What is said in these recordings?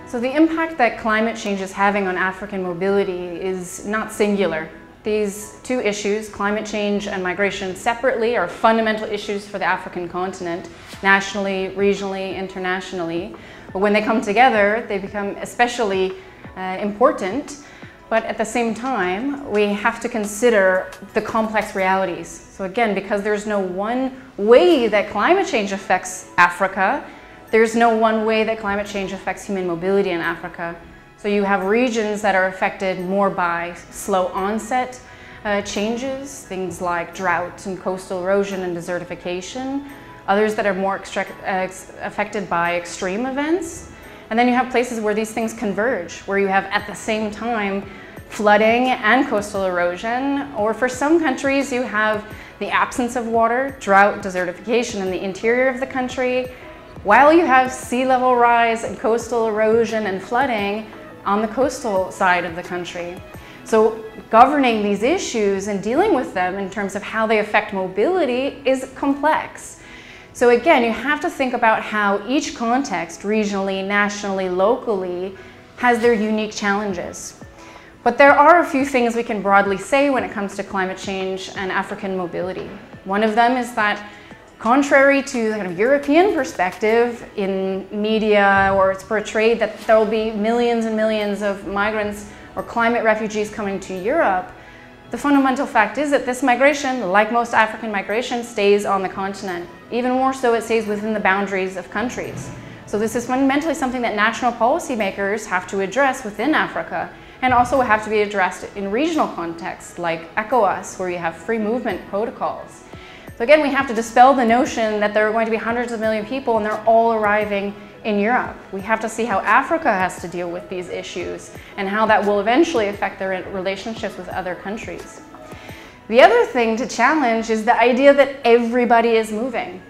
So the impact that climate change is having on African mobility is not singular. These two issues, climate change and migration separately, are fundamental issues for the African continent, nationally, regionally, internationally. But when they come together, they become especially important. But at the same time, we have to consider the complex realities. So again, because there's no one way that climate change affects Africa, there's no one way that climate change affects human mobility in Africa. So you have regions that are affected more by slow onset changes, things like drought and coastal erosion and desertification. Others that are more affected by extreme events. And then you have places where these things converge, where you have at the same time flooding and coastal erosion. Or for some countries, you have the absence of water, drought, desertification in the interior of the country, while you have sea level rise and coastal erosion and flooding on the coastal side of the country. So governing these issues and dealing with them in terms of how they affect mobility is complex. So again, you have to think about how each context, regionally, nationally, locally, has their unique challenges. But there are a few things we can broadly say when it comes to climate change and African mobility. One of them is that contrary to the kind of European perspective in media, or it's portrayed that there will be millions and millions of migrants or climate refugees coming to Europe, the fundamental fact is that this migration, like most African migration, stays on the continent. Even more so, it stays within the boundaries of countries. So this is fundamentally something that national policymakers have to address within Africa, and also have to be addressed in regional contexts like ECOWAS, where you have free movement protocols. So again, we have to dispel the notion that there are going to be hundreds of million people and they're all arriving in Europe. We have to see how Africa has to deal with these issues and how that will eventually affect their relationships with other countries. The other thing to challenge is the idea that everybody is moving.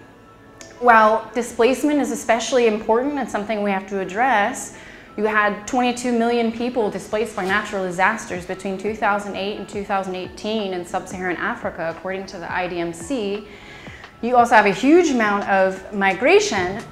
While displacement is especially important and something we have to address, you had 22 million people displaced by natural disasters between 2008 and 2018 in sub-Saharan Africa, according to the IDMC. You also have a huge amount of migration,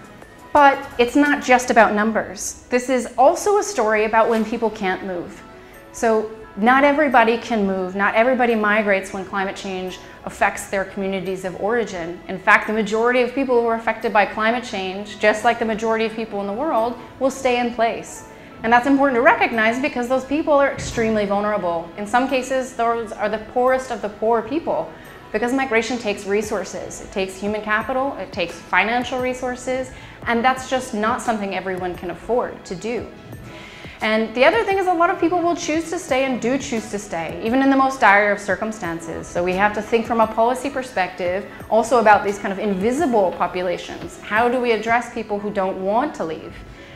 but it's not just about numbers. This is also a story about when people can't move. So not everybody can move, not everybody migrates when climate change affects their communities of origin. In fact, the majority of people who are affected by climate change, just like the majority of people in the world, will stay in place. And that's important to recognize because those people are extremely vulnerable. In some cases, those are the poorest of the poor people, because migration takes resources. It takes human capital, it takes financial resources, and that's just not something everyone can afford to do. And the other thing is a lot of people will choose to stay and do choose to stay, even in the most dire of circumstances. So we have to think from a policy perspective also about these kind of invisible populations. How do we address people who don't want to leave?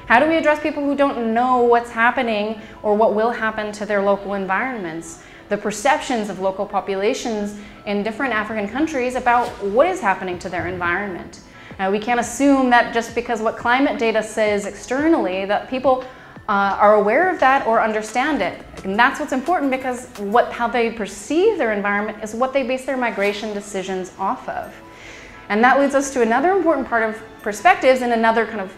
How do we address people who don't know what's happening or what will happen to their local environments? The perceptions of local populations in different African countries about what is happening to their environment. We can't assume that just because what climate data says externally that people are aware of that or understand it. And that's what's important, because how they perceive their environment is what they base their migration decisions off of. And that leads us to another important part of perspectives, and another kind of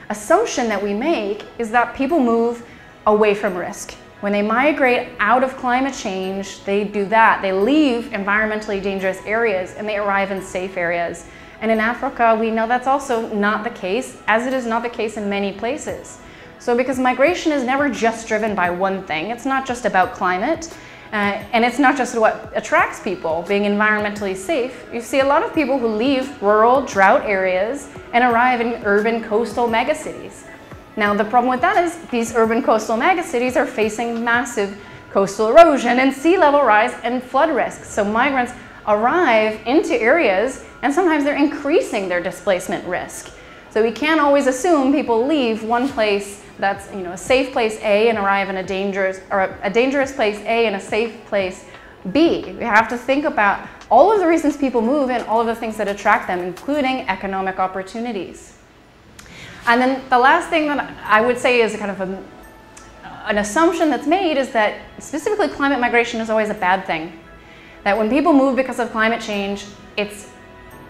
assumption that we make is that people move away from risk. When they migrate out of climate change, they do that. They leave environmentally dangerous areas and they arrive in safe areas. And in Africa, we know that's also not the case, as it is not the case in many places. So because migration is never just driven by one thing, it's not just about climate, and it's not just what attracts people, being environmentally safe. You see a lot of people who leave rural drought areas and arrive in urban coastal megacities. Now the problem with that is these urban coastal megacities are facing massive coastal erosion and sea level rise and flood risks. So migrants arrive into areas and sometimes they're increasing their displacement risk. So we can't always assume people leave one place that's a safe place A and arrive in a dangerous place A and a safe place B. We have to think about all of the reasons people move and all of the things that attract them, including economic opportunities. And then the last thing that I would say is kind of an assumption that's made is that specifically climate migration is always a bad thing. That when people move because of climate change, it's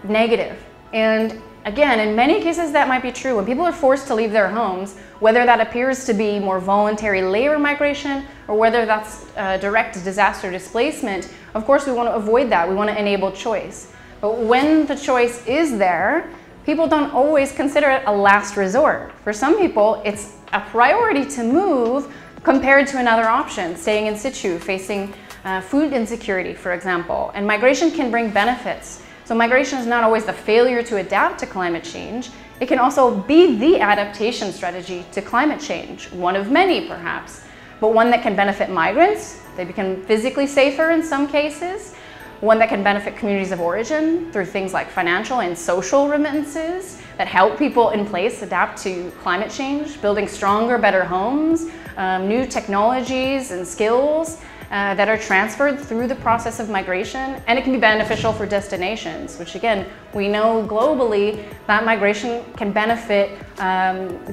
negative. And Again, in many cases that might be true. When people are forced to leave their homes, whether that appears to be more voluntary labor migration or whether that's direct disaster displacement, of course we want to avoid that. We want to enable choice. But when the choice is there, people don't always consider it a last resort. For some people, it's a priority to move compared to another option, staying in situ, facing food insecurity, for example. And migration can bring benefits. So migration is not always the failure to adapt to climate change. It can also be the adaptation strategy to climate change, one of many perhaps, but one that can benefit migrants. They become physically safer in some cases. One that can benefit communities of origin through things like financial and social remittances that help people in place adapt to climate change, building stronger, better homes, new technologies and skills that are transferred through the process of migration. And it can be beneficial for destinations, which again, we know globally that migration can benefit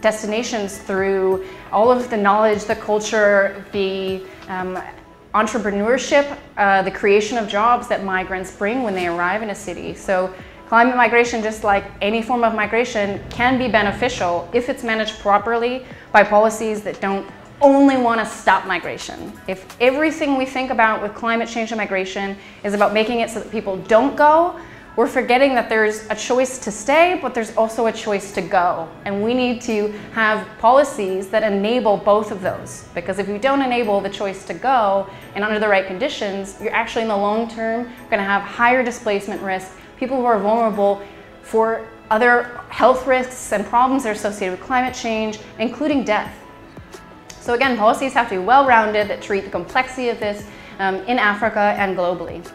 destinations through all of the knowledge, the culture, the entrepreneurship, the creation of jobs that migrants bring when they arrive in a city. So climate migration, just like any form of migration, can be beneficial if it's managed properly by policies that don't only want to stop migration. If everything we think about with climate change and migration is about making it so that people don't go, we're forgetting that there's a choice to stay, but there's also a choice to go. And we need to have policies that enable both of those. Because if you don't enable the choice to go, and under the right conditions, you're actually in the long term going to have higher displacement risk, people who are vulnerable for other health risks and problems that are associated with climate change, including death. So again, policies have to be well-rounded that treat the complexity of this in Africa and globally.